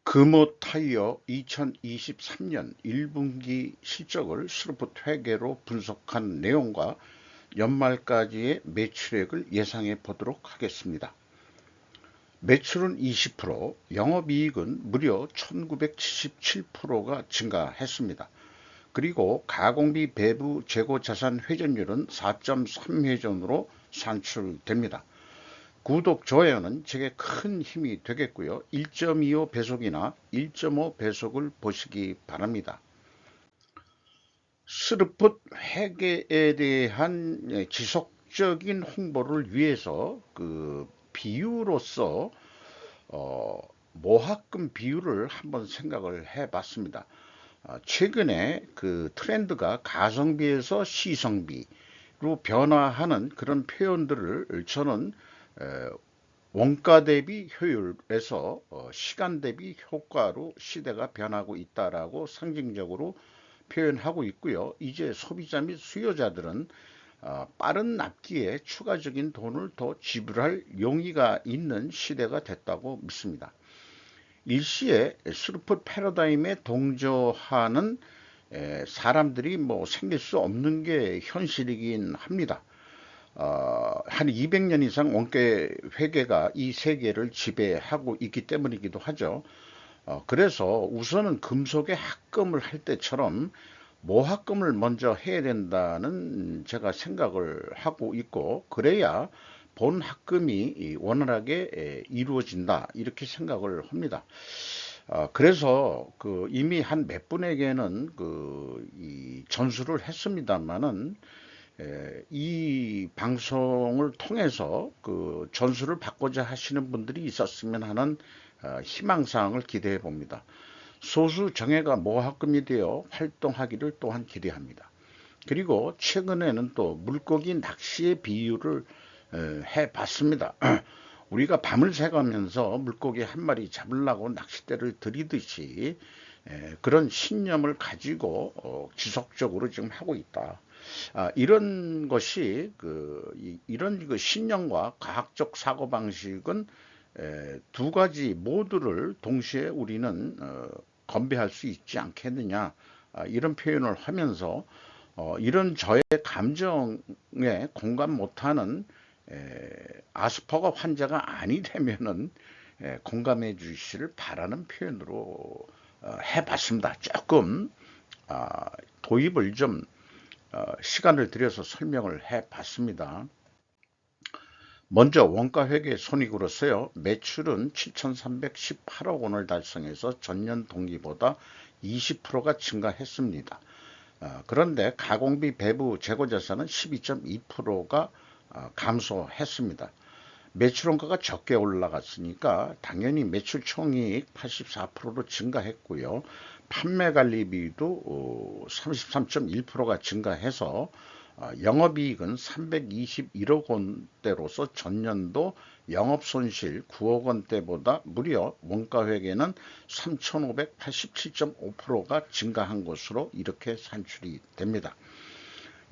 금호타이어 2023년 1분기 실적을 스루풋 회계로 분석한 내용과 연말까지의 매출액을 예상해 보도록 하겠습니다. 매출은 20%, 영업이익은 무려 1977%가 증가했습니다. 그리고 가공비 배부 재고 자산 회전율은 4.3회전으로 산출됩니다. 구독, 좋아요는 제게 큰 힘이 되겠고요. 1.25 배속이나 1.5 배속을 보시기 바랍니다. 스루풋 회계에 대한 지속적인 홍보를 위해서 비유로서 모합금 비율을 한번 생각을 해봤습니다. 최근에 그 트렌드가 가성비에서 시성비로 변화하는 그런 표현들을 저는 원가 대비 효율에서 시간 대비 효과로 시대가 변하고 있다라고 상징적으로 표현하고 있고요. 이제 소비자 및 수요자들은 빠른 납기에 추가적인 돈을 더 지불할 용의가 있는 시대가 됐다고 믿습니다. 일시에 스루풋 패러다임에 동조하는 사람들이 생길 수 없는 게 현실이긴 합니다. 한 200년 이상 원가 회계가 이 세계를 지배하고 있기 때문이기도 하죠. 그래서 우선은 금속의 합금을 할 때처럼 모합금을 먼저 해야 된다는 제가 생각을 하고 있고, 그래야 본 합금이 원활하게 이루어진다 이렇게 생각을 합니다. 그래서 이미 한 몇 분에게는 이 전수를 했습니다만은 이 방송을 통해서 전수를 받고자 하시는 분들이 있었으면 하는 희망사항을 기대해 봅니다. 소수 정예가 모합금이 되어 활동하기를 또한 기대합니다. 그리고 최근에는 또 물고기 낚시의 비유를 해봤습니다. 우리가 밤을 새가면서 물고기 한 마리 잡으려고 낚싯대를 들이듯이 그런 신념을 가지고 지속적으로 지금 하고 있다. 이런 것이 이런 신념과 과학적 사고방식은 두 가지 모두를 동시에 우리는 건배할 수 있지 않겠느냐, 이런 표현을 하면서 이런 저의 감정에 공감 못하는 아스퍼거 환자가 아니되면은 공감해 주시기를 바라는 표현으로 해봤습니다. 조금 도입을 좀 시간을 들여서 설명을 해봤습니다. 먼저 원가회계 손익으로서요, 매출은 7,318억 원을 달성해서 전년 동기보다 20%가 증가했습니다. 그런데 가공비 배부 재고자산은 12.2%가 감소했습니다. 매출 원가가 적게 올라갔으니까 당연히 매출 총이익 84%로 증가했고요. 판매관리비도 33.1%가 증가해서 영업이익은 321억 원대로서 전년도 영업손실 9억 원대보다 무려 원가회계는 3,587.5%가 증가한 것으로 이렇게 산출이 됩니다.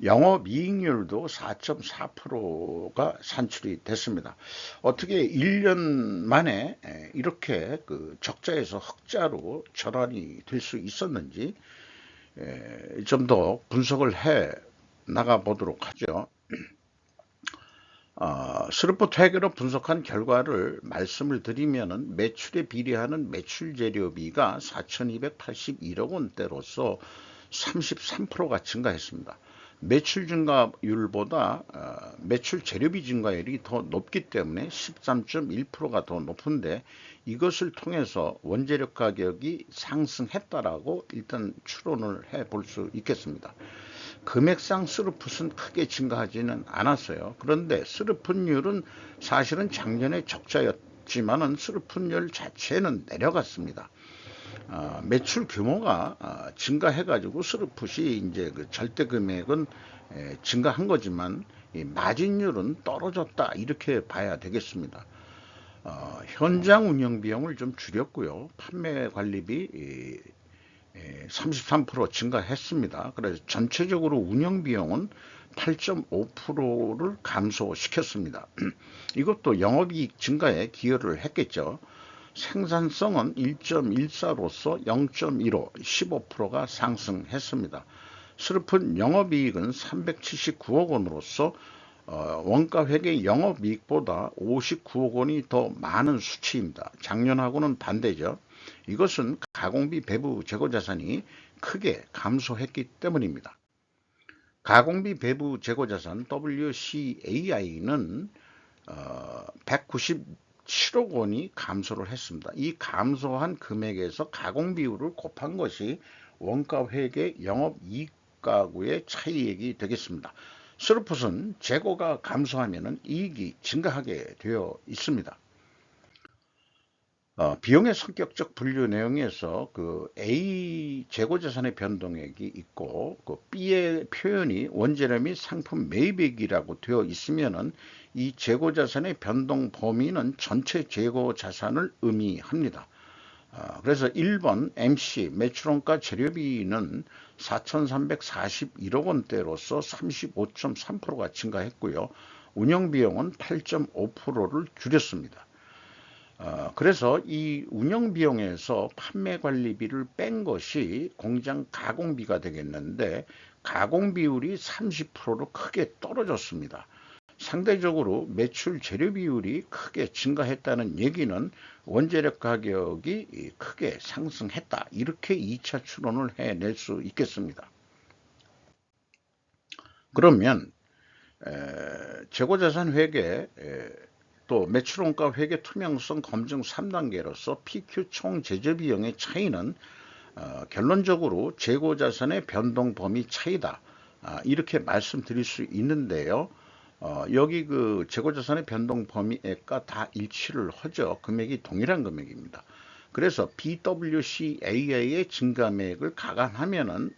영업이익률도 4.4%가 산출이 됐습니다. 어떻게 1년 만에 이렇게 적자에서 흑자로 전환이 될 수 있었는지 좀 더 분석을 해 나가 보도록 하죠. 스루풋 회계로 분석한 결과를 말씀을 드리면은 매출에 비례하는 매출 재료비가 4,281억 원대로서 33%가 증가했습니다. 매출 증가율보다 매출 재료비 증가율이 더 높기 때문에 13.1%가 더 높은데, 이것을 통해서 원재료 가격이 상승했다라고 일단 추론을 해 볼 수 있겠습니다. 금액상 스루풋은 크게 증가하지는 않았어요. 그런데 스루풋율은 사실은 작년에 적자였지만은 스루풋율 자체는 내려갔습니다. 매출 규모가 증가해가지고 스루풋이 이제 절대 금액은 증가한 거지만 마진율은 떨어졌다 이렇게 봐야 되겠습니다. 현장 운영 비용을 좀 줄였고요. 판매 관리비 33% 증가했습니다. 그래서 전체적으로 운영 비용은 8.5%를 감소시켰습니다. 이것도 영업이익 증가에 기여를 했겠죠. 생산성은 1.14로서 0.15, 15%가 상승했습니다. 슬픈 영업이익은 379억 원으로서 원가회계 영업이익보다 59억 원이 더 많은 수치입니다. 작년하고는 반대죠. 이것은 가공비 배부 재고자산이 크게 감소했기 때문입니다. 가공비 배부 재고자산 WCAI는 197억 원이 감소를 했습니다. 이 감소한 금액에서 가공비율을 곱한 것이 원가회계 영업이익가구의 차이액이 되겠습니다. 스루풋은 재고가 감소하면 이익이 증가하게 되어 있습니다. 비용의 성격적 분류 내용에서 그 A 재고자산의 변동액이 있고 그 B의 표현이 원재료 및 상품 매입액이라고 되어 있으면은 이 재고자산의 변동 범위는 전체 재고자산을 의미합니다. 그래서 1번 MC 매출원가 재료비는 4,341억 원대로서 35.3%가 증가했고요. 운영비용은 8.5%를 줄였습니다. 그래서 이 운영비용에서 판매관리비를 뺀 것이 공장 가공비가 되겠는데 가공비율이 30%로 크게 떨어졌습니다. 상대적으로 매출 재료 비율이 크게 증가했다는 얘기는 원재료 가격이 크게 상승했다. 이렇게 2차 추론을 해낼 수 있겠습니다. 그러면 재고자산 회계 또 매출원가 회계 투명성 검증 3단계로서 PQ 총 제재 비용의 차이는 결론적으로 재고자산의 변동 범위 차이다. 이렇게 말씀드릴 수 있는데요. 여기 그 재고자산의 변동 범위액과 다 일치를 하죠. 금액이 동일한 금액입니다. 그래서 BWCA의 증감액을 가감하면은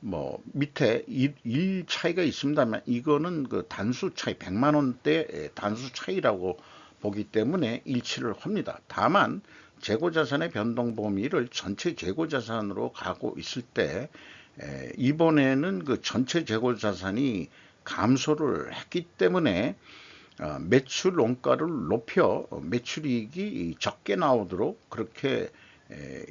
뭐 밑에 일 차이가 있습니다만 이거는 그 단수 차이 100만 원대 단수 차이라고 보기 때문에 일치를 합니다. 다만 재고자산의 변동 범위를 전체 재고자산으로 가고 있을 때 이번에는 그 전체 재고자산이 감소를 했기 때문에 매출 원가를 높여 매출이익이 적게 나오도록 그렇게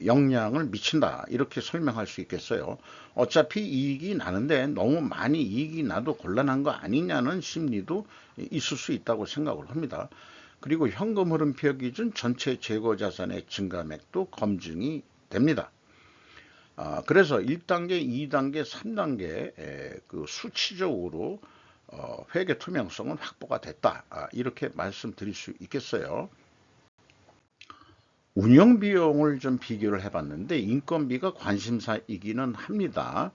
영향을 미친다 이렇게 설명할 수 있겠어요. 어차피 이익이 나는데 너무 많이 이익이 나도 곤란한 거 아니냐는 심리도 있을 수 있다고 생각을 합니다. 그리고 현금 흐름표 기준 전체 재고자산의 증감액도 검증이 됩니다. 그래서 1단계, 2단계, 3단계 그 수치적으로 회계 투명성은 확보가 됐다. 이렇게 말씀드릴 수 있겠어요. 운영 비용을 좀 비교를 해봤는데 인건비가 관심사이기는 합니다.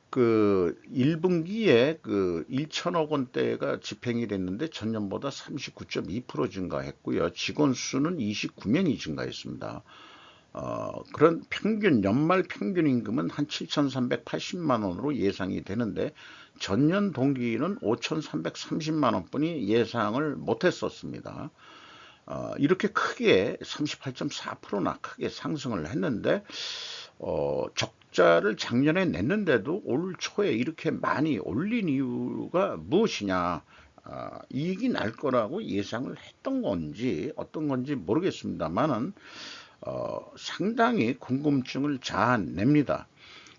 그 1분기에 그 1천억 원대가 집행이 됐는데 전년보다 39.2% 증가했고요. 직원 수는 29명이 증가했습니다. 그런 평균 연말 평균 임금은 한 7,380만 원으로 예상이 되는데 전년 동기는 5,330만 원뿐이 예상을 못했었습니다. 이렇게 크게 38.4%나 크게 상승을 했는데 적자를 작년에 냈는데도 올 초에 이렇게 많이 올린 이유가 무엇이냐? 이익이 날 거라고 예상을 했던 건지 어떤 건지 모르겠습니다만은 상당히 궁금증을 자아냅니다.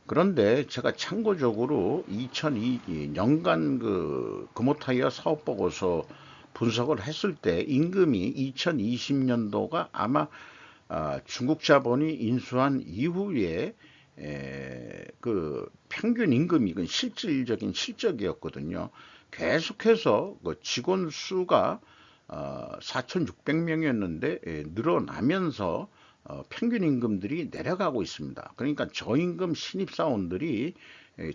그런데 제가 참고적으로 2002년간 그 금호타이어 사업보고서 분석을 했을 때 임금이 2020년도가 아마 중국 자본이 인수한 이후에 그 평균 임금이 실질적인 실적이었거든요. 계속해서 그 직원 수가 4,600명이었는데 늘어나면서 평균 임금들이 내려가고 있습니다. 그러니까 저임금 신입사원들이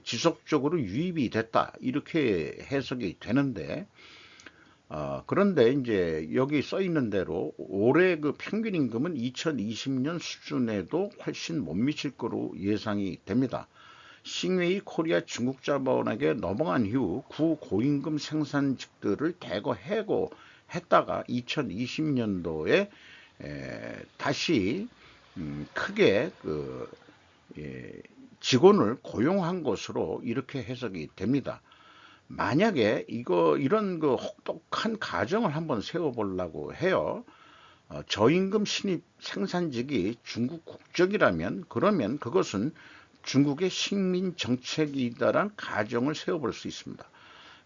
지속적으로 유입이 됐다 이렇게 해석이 되는데 그런데 이제 여기 써 있는 대로 올해 그 평균 임금은 2020년 수준에도 훨씬 못 미칠 거로 예상이 됩니다. 싱웨이 코리아 중국 자본에게 넘어간 이후 구고임금 생산직들을 대거 해고했다가 2020년도에 다시 크게 그 직원을 고용한 것으로 이렇게 해석이 됩니다. 만약에 이런 그 혹독한 가정을 한번 세워보려고 해요. 저임금 신입 생산직이 중국 국적이라면 그러면 그것은 중국의 식민 정책이다란 가정을 세워볼 수 있습니다.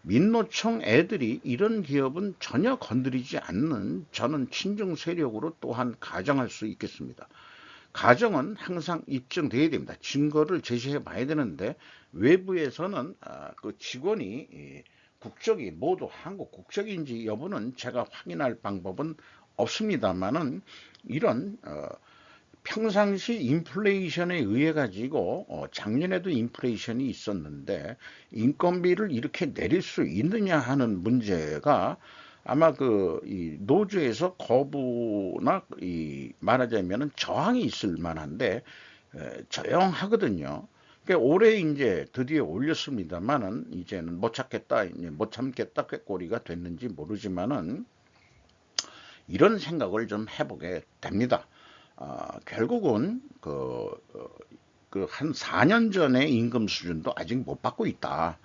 민노총 애들이 이런 기업은 전혀 건드리지 않는 저는 친중 세력으로 또한 가정할 수 있겠습니다. 가정은 항상 입증돼야 됩니다. 증거를 제시해 봐야 되는데 외부에서는 그 직원이 국적이 모두 한국 국적인지 여부는 제가 확인할 방법은 없습니다만은 이런 평상시 인플레이션에 의해 가지고 작년에도 인플레이션이 있었는데 인건비를 이렇게 내릴 수 있느냐 하는 문제가 아마 이 노조에서 거부나 말하자면은 저항이 있을 만한데 조용하거든요. 그러니까 올해 이제 드디어 올렸습니다만은 이제는 못 찾겠다, 못 참겠다 꾀꼬리가 됐는지 모르지만은 이런 생각을 좀 해보게 됩니다. 결국은 한 4년 전의 임금 수준도 아직 못 받고 있다.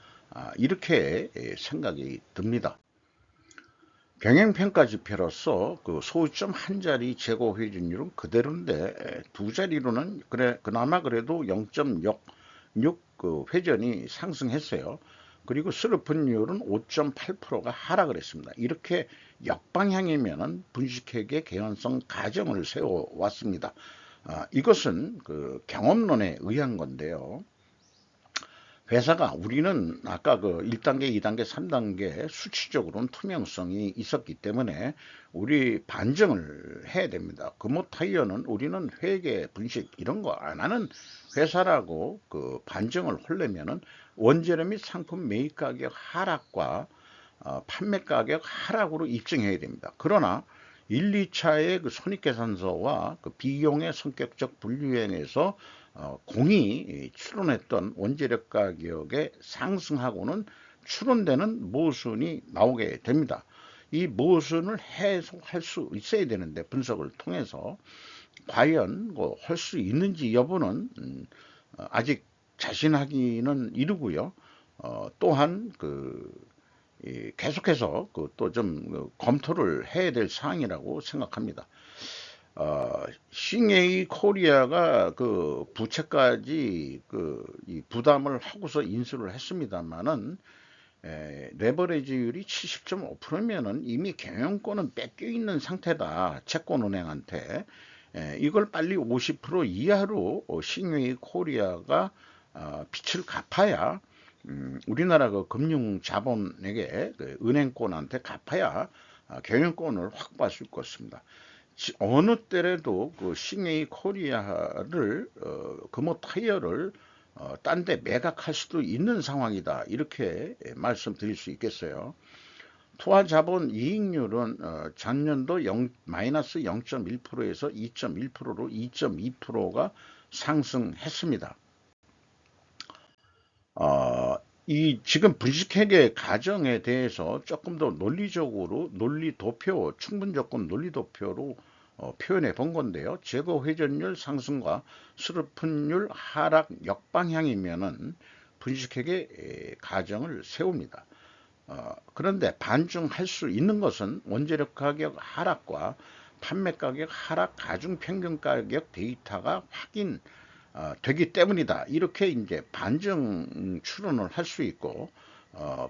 이렇게 생각이 듭니다. 경영평가 지표로서 그 소수점 한 자리 재고 회전율은 그대로인데 두 자리로는 그나마 그래도 0.66 그 회전이 상승했어요. 그리고 슬럼프율은 5.8%가 하락을 했습니다. 이렇게 역방향이면은 분식회계 개연성 가정을 세워 왔습니다. 이것은 그 경험론에 의한 건데요. 회사가 우리는 아까 그 1단계, 2단계, 3단계 수치적으로는 투명성이 있었기 때문에 우리 반증을 해야 됩니다. 금호타이어는 우리는 회계, 분식 이런 거 안 하는 회사라고 그 반증을 하려면은 원재료 및 상품 매입 가격 하락과 판매 가격 하락으로 입증해야 됩니다. 그러나 1, 2차의 그 손익계산서와 그 비용의 성격적 분류행에서 공이 추론했던 원재료 가격의 상승하고는 추론되는 모순이 나오게 됩니다. 이 모순을 해소할 수 있어야 되는데 분석을 통해서 과연 할 수 있는지 여부는 아직 자신하기는 이르고요. 또한 계속해서 또 좀 검토를 해야 될 사항이라고 생각합니다. 싱에이 코리아가 그 부채까지 이 부담을 하고서 인수를 했습니다만은 레버리지율이 70.5%면은 이미 경영권은 뺏겨 있는 상태다. 채권은행한테 이걸 빨리 50% 이하로 싱웨이 코리아가 빚을 갚아야 우리나라 그 금융 자본에게 그 은행권한테 갚아야 경영권을 확보할 수 있겠습니다. 어느 때라도 그 싱웨이 코리아를 금호 타이어를 딴 데 매각할 수도 있는 상황이다. 이렇게 말씀드릴 수 있겠어요. 투하자본 이익률은 작년도 마이너스 0.1%에서 2.1%로 2.2%가 상승했습니다. 이 지금 분식회계 가정에 대해서 조금 더 논리적으로 논리도표, 충분조건 논리도표로 표현해 본 건데요. 재고 회전율 상승과 수르픈율 하락 역방향이면은 분식회계 가정을 세웁니다. 그런데 반증할 수 있는 것은 원재료 가격 하락과 판매 가격 하락, 가중 평균 가격 데이터가 확인 되기 때문이다. 이렇게 이제 반증 추론을 할 수 있고,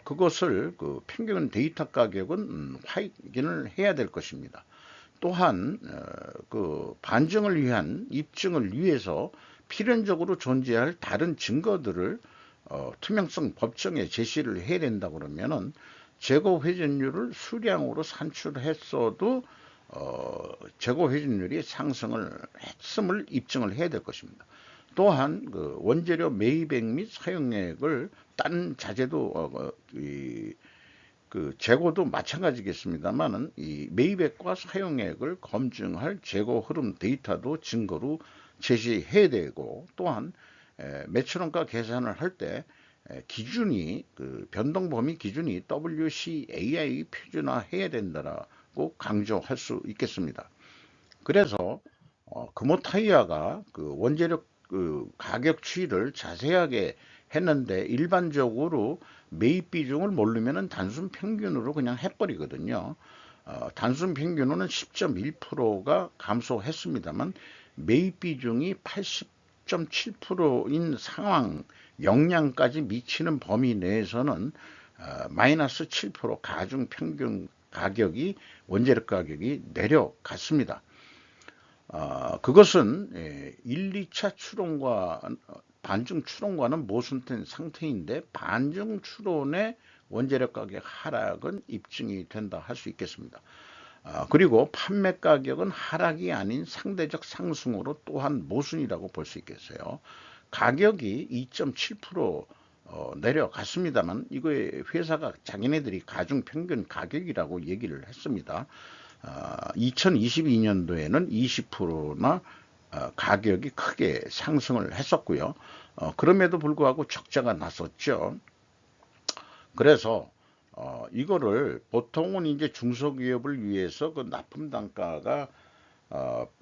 그것을 그 평균 데이터 가격은 확인을 해야 될 것입니다. 또한 그 반증을 위한 입증을 위해서 필연적으로 존재할 다른 증거들을 투명성 법정에 제시를 해야 된다 그러면은 재고 회전율을 수량으로 산출했어도 재고 회전율이 상승을 했음을 입증을 해야 될 것입니다. 또한 그 원재료 매입액 및 사용액을 딴 자재도 그 재고도 마찬가지겠습니다만은 이 매입액과 사용액을 검증할 재고 흐름 데이터도 증거로 제시해야 되고 또한 매출원가 계산을 할 때 기준이 그 변동 범위 기준이 WCAI 표준화해야 된다라고 강조할 수 있겠습니다. 그래서 금호 타이어가 그 원재료 그 가격 추이를 자세하게 했는데 일반적으로 매입 비중을 모르면은 단순 평균으로 그냥 해버리거든요. 단순 평균으로는 10.1%가 감소했습니다만 매입 비중이 80.7%인 상황 영향까지 미치는 범위 내에서는 마이너스 7% 가중 평균 가격이 원재료 가격이 내려갔습니다. 그것은 1, 2차 추론과 반중 추론과는 모순된 상태인데 반중 추론의 원재료 가격 하락은 입증이 된다 할 수 있겠습니다. 그리고 판매 가격은 하락이 아닌 상대적 상승으로 또한 모순이라고 볼 수 있겠어요. 가격이 2.7% 내려갔습니다만 이거에 회사가 자기네들이 가중평균 가격이라고 얘기를 했습니다. 2022년도에는 20%나 가격이 크게 상승을 했었고요. 그럼에도 불구하고 적자가 났었죠. 그래서 이거를 보통은 이제 중소기업을 위해서 그 납품 단가가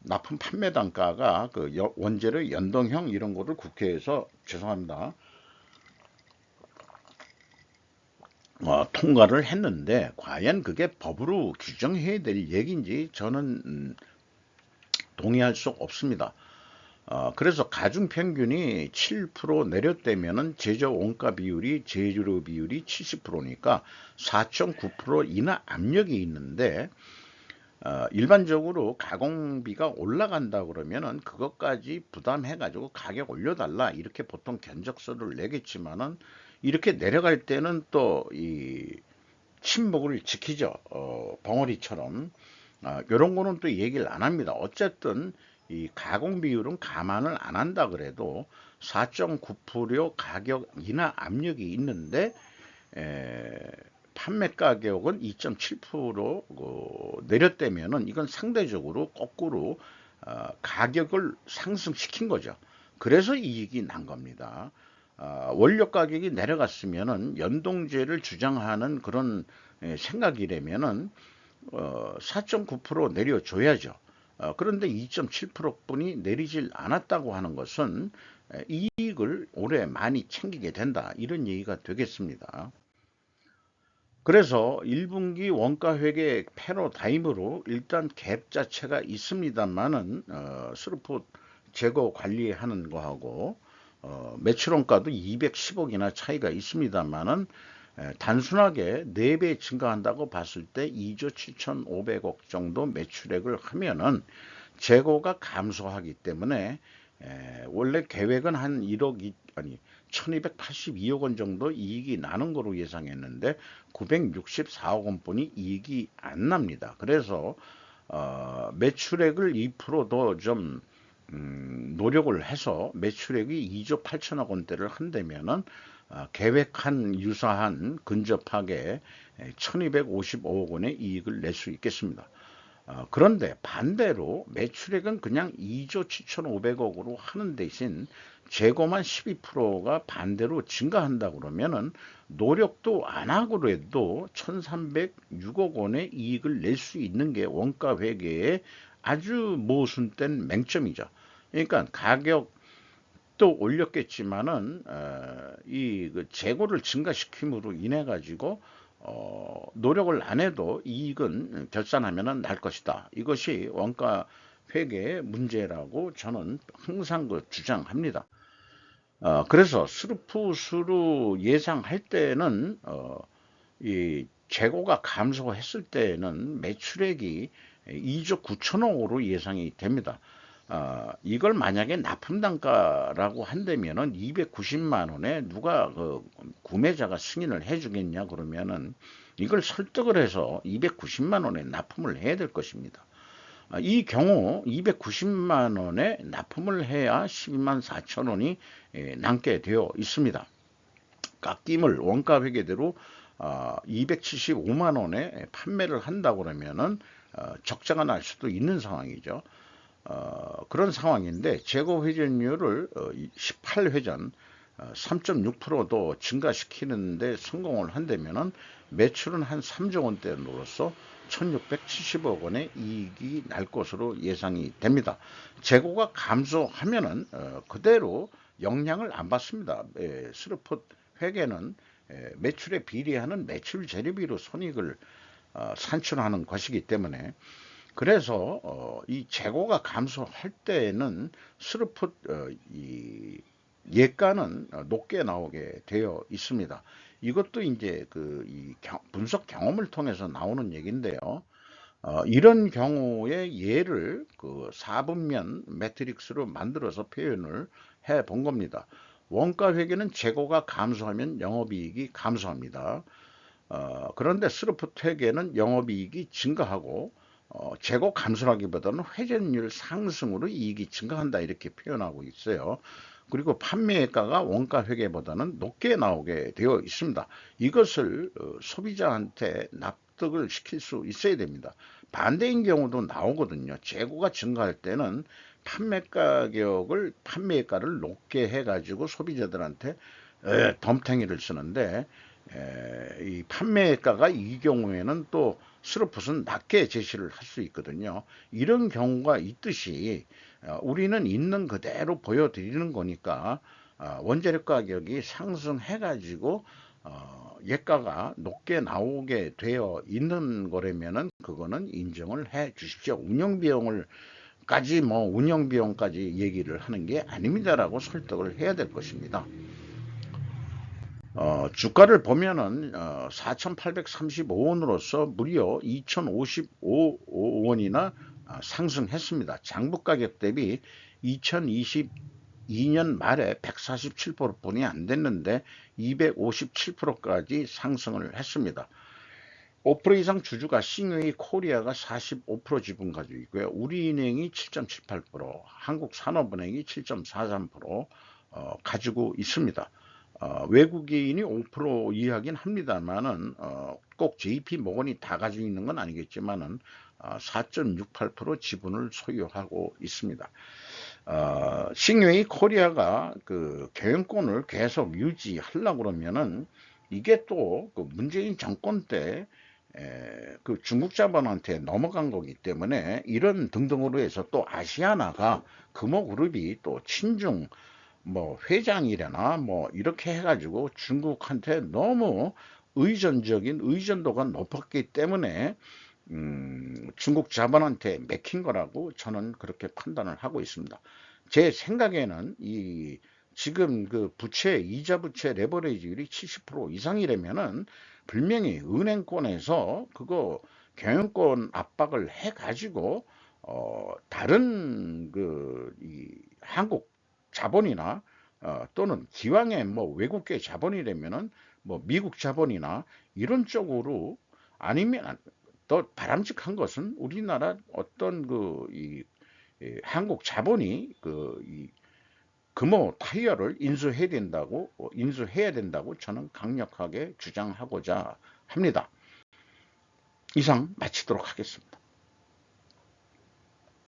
납품 판매 단가가 그 원재료 연동형 이런 거를 국회에서 죄송합니다. 통과를 했는데 과연 그게 법으로 규정해야 될 얘기인지 저는 동의할 수 없습니다. 그래서 가중평균이 7% 내렸다면은 제조 원가 비율이 제조료 비율이 70%니까 4.9% 인하 압력이 있는데 일반적으로 가공비가 올라간다 그러면은 그것까지 부담해 가지고 가격 올려달라 이렇게 보통 견적서를 내겠지만은 이렇게 내려갈 때는 또 이 침묵을 지키죠. 벙어리처럼 이런 거는 또 얘기를 안 합니다. 어쨌든 이 가공 비율은 감안을 안 한다 그래도 4.9% 가격 인하 압력이 있는데 판매 가격은 2.7% 내렸다면은 이건 상대적으로 거꾸로 가격을 상승시킨 거죠. 그래서 이익이 난 겁니다. 원료 가격이 내려갔으면은 연동제를 주장하는 그런 생각이라면은 4.9% 내려줘야죠. 그런데 2.7%뿐이 내리질 않았다고 하는 것은 이익을 올해 많이 챙기게 된다 이런 얘기가 되겠습니다. 그래서 1분기 원가회계 패러다임으로 일단 갭 자체가 있습니다만은 스루풋 재고 관리하는 거하고 매출원가도 210억이나 차이가 있습니다만은 단순하게 4배 증가한다고 봤을 때 2조 7,500억 정도 매출액을 하면은 재고가 감소하기 때문에 원래 계획은 한 1억 아니 1282억 원 정도 이익이 나는 거로 예상했는데 964억 원뿐이 이익이 안 납니다. 그래서 매출액을 2%더 좀 노력을 해서 매출액이 2조 8천억 원대를 한다면은 계획한 유사한 근접하게 1255억 원의 이익을 낼 수 있겠습니다. 그런데 반대로 매출액은 그냥 2조 7,500억으로 하는 대신 재고만 12%가 반대로 증가한다 그러면은 노력도 안 하고 해도 1,306억 원의 이익을 낼 수 있는 게 원가 회계의 아주 모순된 맹점이죠. 그러니까 가격도 올렸겠지만은 이 재고를 증가시킴으로 인해 가지고 노력을 안 해도 이익은 결산하면은 날 것이다. 이것이 원가 회계의 문제라고 저는 항상 주장합니다. 그래서 스루풋으로 예상할 때는 이 재고가 감소했을 때는 매출액이 2조 9천억으로 예상이 됩니다. 이걸 만약에 납품 단가라고 한다면은 290만 원에 누가 구매자가 승인을 해주겠냐 그러면은 이걸 설득을 해서 290만 원에 납품을 해야 될 것입니다. 이 경우 290만 원에 납품을 해야 12만 4천 원이 남게 되어 있습니다. 깎임을 원가 회계대로 275만 원에 판매를 한다 그러면은 적자가 날 수도 있는 상황이죠. 그런 상황인데 재고 회전율을 18회전 3.6%도 증가시키는데 성공을 한다면은 매출은 한 3조 원대로서 1670억 원의 이익이 날 것으로 예상이 됩니다. 재고가 감소하면은 그대로 영향을 안 받습니다. 스루풋 회계는 매출에 비례하는 매출 재료비로 손익을 산출하는 것이기 때문에, 그래서 이 재고가 감소할 때에는 스루풋 이 예가는 높게 나오게 되어 있습니다. 이것도 이제 이 분석 경험을 통해서 나오는 얘기인데요. 이런 경우에 예를 그 4분면 매트릭스로 만들어서 표현을 해 본 겁니다. 원가 회계는 재고가 감소하면 영업이익이 감소합니다. 그런데 스루풋 회계는 영업이익이 증가하고 재고 감소하기보다는 회전율 상승으로 이익이 증가한다, 이렇게 표현하고 있어요. 그리고 판매가가 원가 회계보다는 높게 나오게 되어 있습니다. 이것을 소비자한테 납득을 시킬 수 있어야 됩니다. 반대인 경우도 나오거든요. 재고가 증가할 때는 판매가를 높게 해가지고 소비자들한테 덤탱이를 쓰는데, 이 판매가가 이 경우에는 또 스루풋은 낮게 제시를 할 수 있거든요. 이런 경우가 있듯이 우리는 있는 그대로 보여드리는 거니까 원재료 가격이 상승해 가지고 예가가 높게 나오게 되어 있는 거라면은 그거는 인정을 해 주십시오. 운영비용까지 얘기를 하는 게 아닙니다라고 설득을 해야 될 것입니다. 주가를 보면은 4,835원으로서 무려 2,055원이나 상승했습니다. 장부 가격 대비 2022년 말에 147%뿐이 안 됐는데 257%까지 상승을 했습니다. 5% 이상 주주가 싱웨이 코리아가 45% 지분 가지고 있고요. 우리은행이 7.78%, 한국산업은행이 7.43% 가지고 있습니다. 외국인이 5% 이하긴 합니다만은 꼭 JP 모건이 다 가지고 있는 건 아니겠지만은 4.68% 지분을 소유하고 있습니다. 싱웨이 코리아가 그 경영권을 계속 유지하려고 그러면은 이게 또 그 문재인 정권 때 그 중국 자본한테 넘어간 거기 때문에, 이런 등등으로 해서 또 아시아나가 금호그룹이 또 친중 회장이래나 이렇게 해가지고 중국한테 너무 의존도가 높았기 때문에 중국 자본한테 맥힌 거라고 저는 그렇게 판단을 하고 있습니다. 제 생각에는 지금 그 이자 부채 레버리지율이 70% 이상이라면은 분명히 은행권에서 그거 경영권 압박을 해가지고 다른 이 한국 자본이나 또는 기왕에 외국계 자본이라면은 미국 자본이나 이런 쪽으로, 아니면 더 바람직한 것은 우리나라 어떤 한국 자본이 금호 타이어를 인수해야 된다고 저는 강력하게 주장하고자 합니다. 이상 마치도록 하겠습니다.